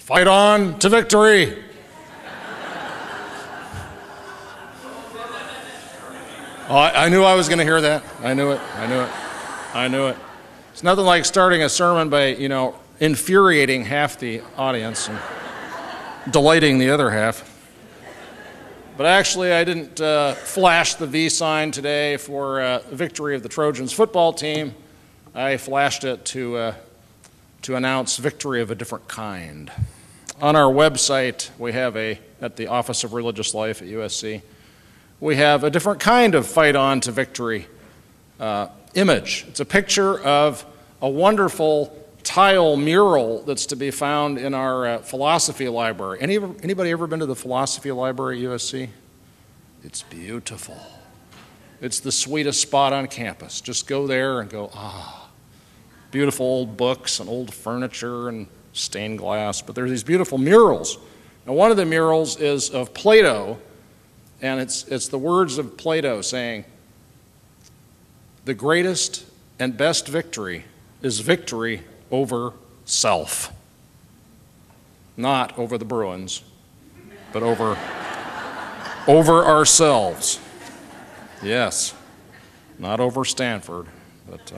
Fight on to victory. Oh, I knew I was going to hear that. I knew it. It's nothing like starting a sermon by, infuriating half the audience and delighting the other half. But actually, I didn't flash the V sign today for victory of the Trojans football team. I flashed it to announce victory of a different kind. On our website, we have at the Office of Religious Life at USC, we have a different kind of fight on to victory image. It's a picture of a wonderful tile mural that's to be found in our philosophy library. Anybody ever been to the philosophy library at USC? It's beautiful. It's the sweetest spot on campus. Just go there and go, beautiful old books and old furniture and stained glass. But there's these beautiful murals. And one of the murals is of Plato, and it's the words of Plato saying, "The greatest and best victory is victory over self." Not over the Bruins, but over ourselves. Yes, not over Stanford. But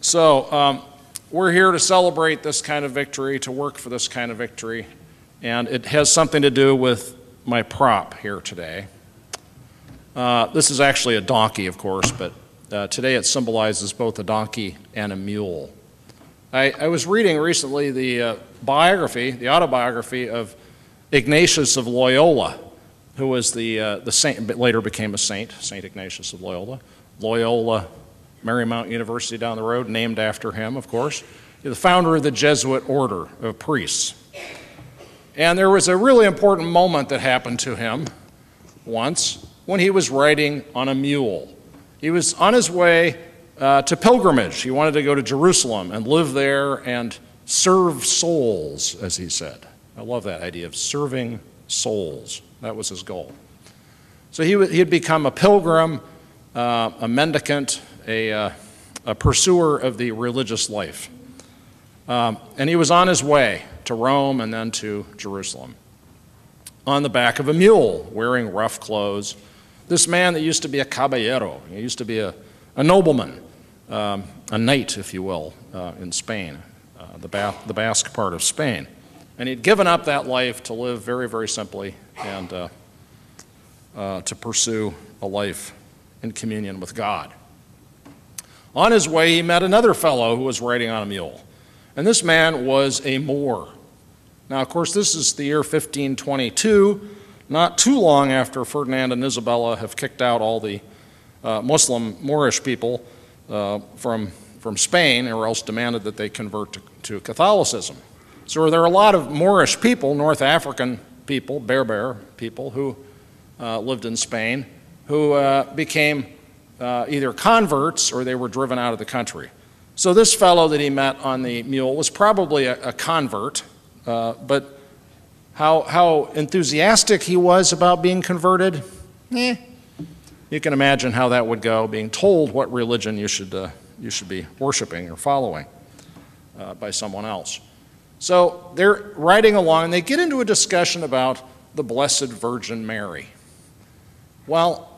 so we're here to celebrate this kind of victory, to work for this kind of victory, and it has something to do with my prop here today. This is actually a donkey, of course, but today it symbolizes both a donkey and a mule. I was reading recently the autobiography of Ignatius of Loyola, who was the saint, but later became a saint, Saint Ignatius of Loyola. Loyola Marymount University down the road, named after him, of course. He's the founder of the Jesuit order of priests. And there was a really important moment that happened to him once when he was riding on a mule. He was on his way to pilgrimage. He wanted to go to Jerusalem and live there and serve souls, as he said. I love that idea of serving souls. That was his goal. So he had become a pilgrim, a mendicant, a pursuer of the religious life. And he was on his way to Rome and then to Jerusalem on the back of a mule, wearing rough clothes. This man that used to be a caballero, he used to be a nobleman, a knight, if you will, in Spain, the Basque part of Spain. And he'd given up that life to live very, very simply and to pursue a life in communion with God. On his way, he met another fellow who was riding on a mule. And this man was a Moor. Now, of course, this is the year 1522, not too long after Ferdinand and Isabella have kicked out all the Muslim Moorish people from Spain, or else demanded that they convert to Catholicism. So there are a lot of Moorish people, North African people, Berber people, who lived in Spain, who became either converts or they were driven out of the country. So this fellow that he met on the mule was probably a convert, but how enthusiastic he was about being converted, you can imagine how that would go, being told what religion you should be worshiping or following by someone else. So they're riding along, and they get into a discussion about the Blessed Virgin Mary. Well,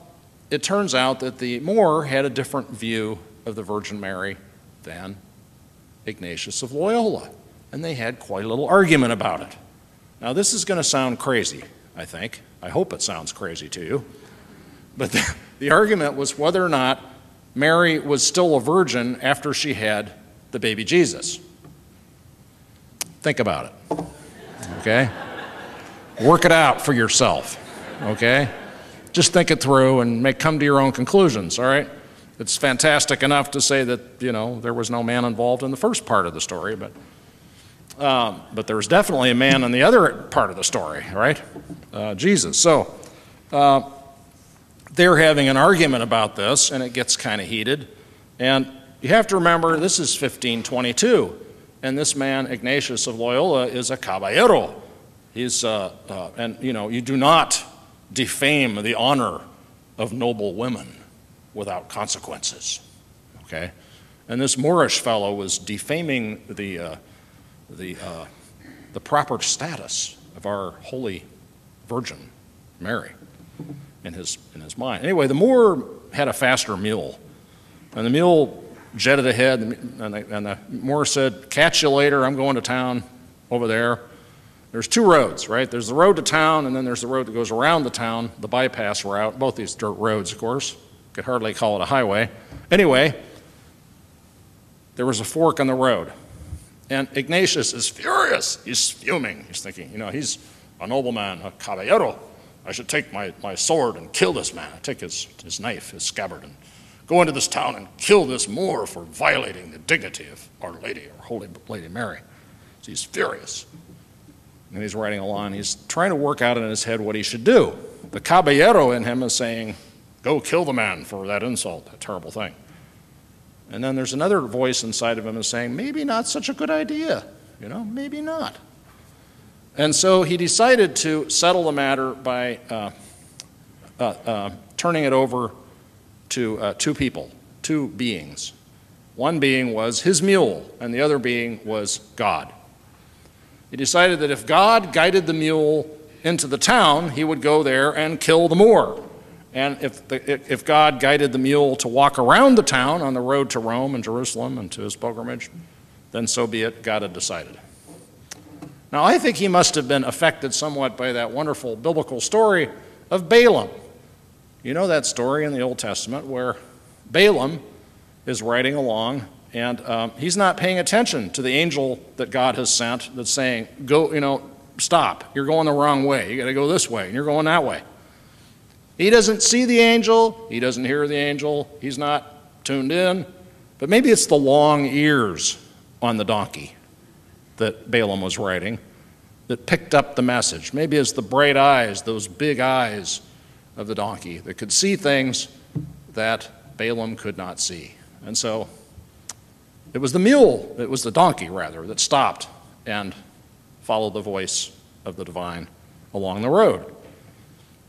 it turns out that the Moor had a different view of the Virgin Mary than Ignatius of Loyola, and they had quite a little argument about it. Now, this is going to sound crazy, I think. I hope it sounds crazy to you. But the argument was whether or not Mary was still a virgin after she had the baby Jesus. Think about it, okay? Work it out for yourself, okay? Just think it through and come to your own conclusions, all right? It's fantastic enough to say that, there was no man involved in the first part of the story, but there was definitely a man in the other part of the story, right? Jesus. So they're having an argument about this, and it gets kind of heated. And you have to remember, this is 1522. And this man, Ignatius of Loyola, is a caballero. He's, you do not defame the honor of noble women without consequences, okay? And this Moorish fellow was defaming the the proper status of our Holy Virgin Mary in his mind. Anyway, the Moor had a faster mule, and the mule jetted ahead, and the Moor said, "Catch you later, I'm going to town over there." There's two roads, right? There's the road to town, and then there's the road that goes around the town, the bypass route. Both these dirt roads, of course. Could hardly call it a highway. Anyway, there was a fork on the road, and Ignatius is furious. He's fuming. He's thinking, he's a nobleman, a caballero. I should take my sword and kill this man. I take his knife, his scabbard, and go into this town and kill this Moor for violating the dignity of Our Lady, our Holy Lady Mary. So he's furious. And he's riding along. He's trying to work out in his head what he should do. The caballero in him is saying, "Go kill the man for that insult, that terrible thing." And then there's another voice inside of him is saying, maybe not such a good idea, maybe not. And so he decided to settle the matter by turning it over to two people, two beings. One being was his mule, and the other being was God. He decided that if God guided the mule into the town, he would go there and kill the Moor. And if God guided the mule to walk around the town on the road to Rome and Jerusalem and to his pilgrimage, then so be it, God had decided. Now, I think he must have been affected somewhat by that wonderful biblical story of Balaam. You know that story in the Old Testament where Balaam is riding along, and he's not paying attention to the angel that God has sent that's saying, go, stop, you're going the wrong way, you got to go this way, and you're going that way. He doesn't see the angel, he doesn't hear the angel, he's not tuned in, but maybe it's the long ears on the donkey that Balaam was riding that picked up the message. Maybe it's the bright eyes, those big eyes of the donkey that could see things that Balaam could not see. And so it was the donkey rather, that stopped and followed the voice of the divine along the road.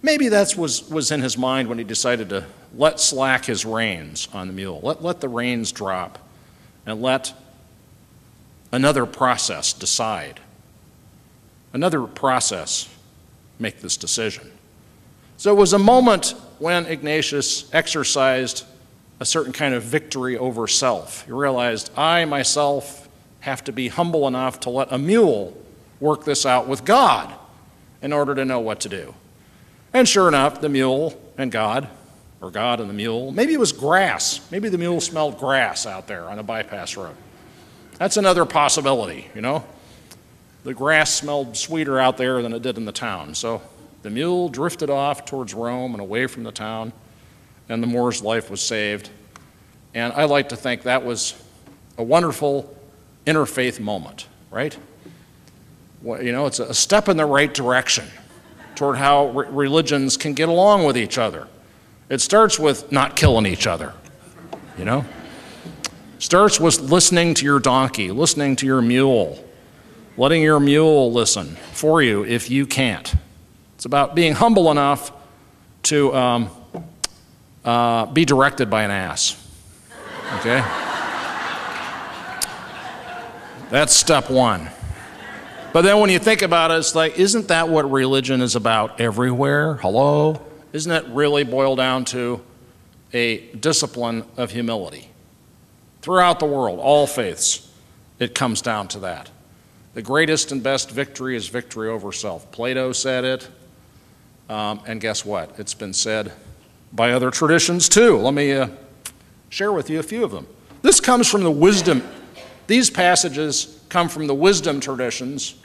Maybe that was in his mind when he decided to let slack his reins on the mule. Let the reins drop and let another process decide. Another process make this decision. So it was a moment when Ignatius exercised a certain kind of victory over self. He realized, I myself have to be humble enough to let a mule work this out with God in order to know what to do. And sure enough, the mule and God, or God and the mule, maybe it was grass. Maybe the mule smelled grass out there on a bypass road. That's another possibility, The grass smelled sweeter out there than it did in the town. So the mule drifted off towards Rome and away from the town, and the Moor's life was saved. And I like to think that was a wonderful interfaith moment, right? Well, it's a step in the right direction toward how religions can get along with each other. It starts with not killing each other, Starts with listening to your donkey, listening to your mule, letting your mule listen for you if you can't. It's about being humble enough to be directed by an ass, okay? That's step one. But then when you think about it, it's like, isn't that what religion is about everywhere? Hello? Isn't it really boiled down to a discipline of humility? Throughout the world, all faiths, it comes down to that. The greatest and best victory is victory over self. Plato said it, and guess what? It's been said by other traditions too. Let me share with you a few of them. This comes from the wisdom. These passages come from the wisdom traditions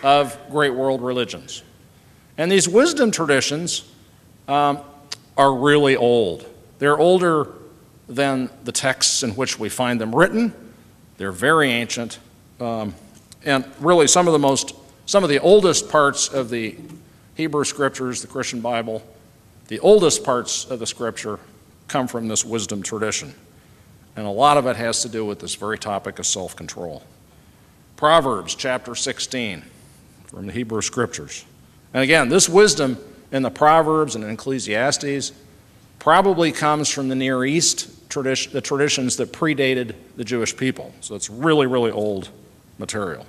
of great world religions. And these wisdom traditions are really old. They're older than the texts in which we find them written. They're very ancient. And really some of the oldest parts of the Hebrew Scriptures, the Christian Bible, the oldest parts of the Scripture come from this wisdom tradition. And a lot of it has to do with this very topic of self-control. Proverbs chapter 16 from the Hebrew Scriptures. And again, this wisdom in the Proverbs and in Ecclesiastes probably comes from the Near East tradition, the traditions that predated the Jewish people. So it's really, really old material.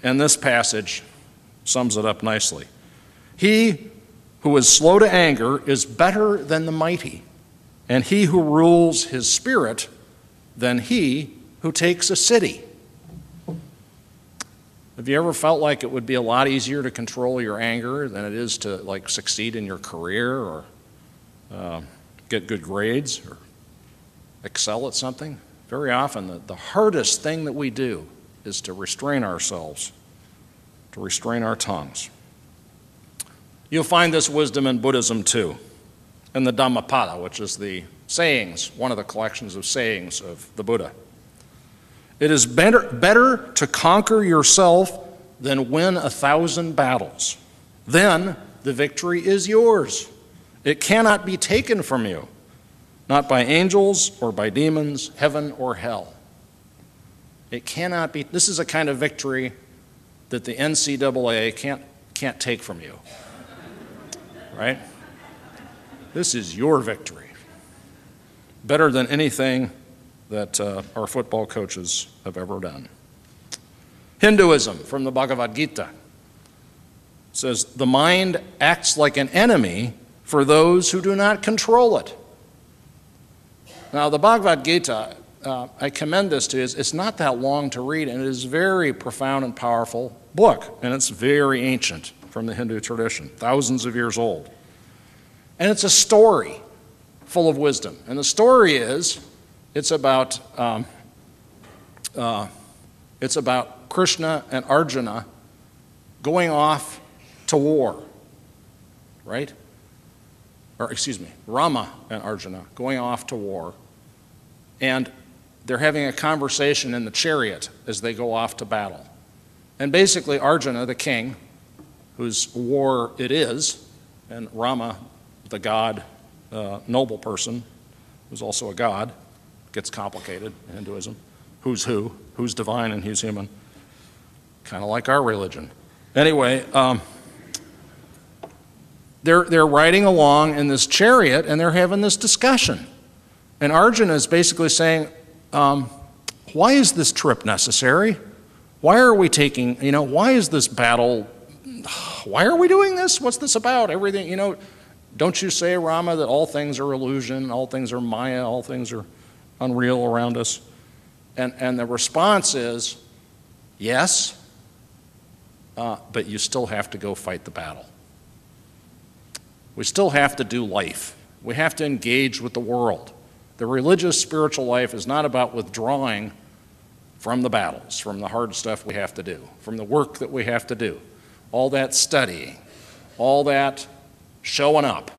And this passage sums it up nicely. He who is slow to anger is better than the mighty, and he who rules his spirit than he who takes a city. Have you ever felt like it would be a lot easier to control your anger than it is to succeed in your career or get good grades or excel at something? Very often the hardest thing that we do is to restrain ourselves, to restrain our tongues. You'll find this wisdom in Buddhism too, in the Dhammapada, which is the sayings, one of the collections of sayings of the Buddha. It is better to conquer yourself than win 1,000 battles. Then the victory is yours. It cannot be taken from you, not by angels or by demons, heaven or hell. It cannot be. This is a kind of victory that the NCAA can't take from you, right? This is your victory. Better than anything that our football coaches have ever done. Hinduism, from the Bhagavad Gita, says, the mind acts like an enemy for those who do not control it. Now, the Bhagavad Gita, I commend this to you. It's not that long to read, and it is a very profound and powerful book, and it's very ancient from the Hindu tradition, thousands of years old. And it's a story full of wisdom. And the story is, it's about Krishna and Arjuna going off to war, right? Or excuse me, Rama and Arjuna going off to war. And they're having a conversation in the chariot as they go off to battle. And basically Arjuna, the king, whose war it is, and Rama, the god, noble person, who's also a god, gets complicated in Hinduism. Who's who? Who's divine and who's human? Kind of like our religion. Anyway, they're riding along in this chariot and they're having this discussion. And Arjuna is basically saying, why is this trip necessary? Why are we taking, why is this battle, why are we doing this? What's this about? Everything, don't you say, Rama, that all things are illusion, all things are Maya, all things are unreal around us? And the response is, yes, but you still have to go fight the battle. We still have to do life. We have to engage with the world. The religious spiritual life is not about withdrawing from the battles, from the hard stuff we have to do, from the work that we have to do, all that studying, all that showing up.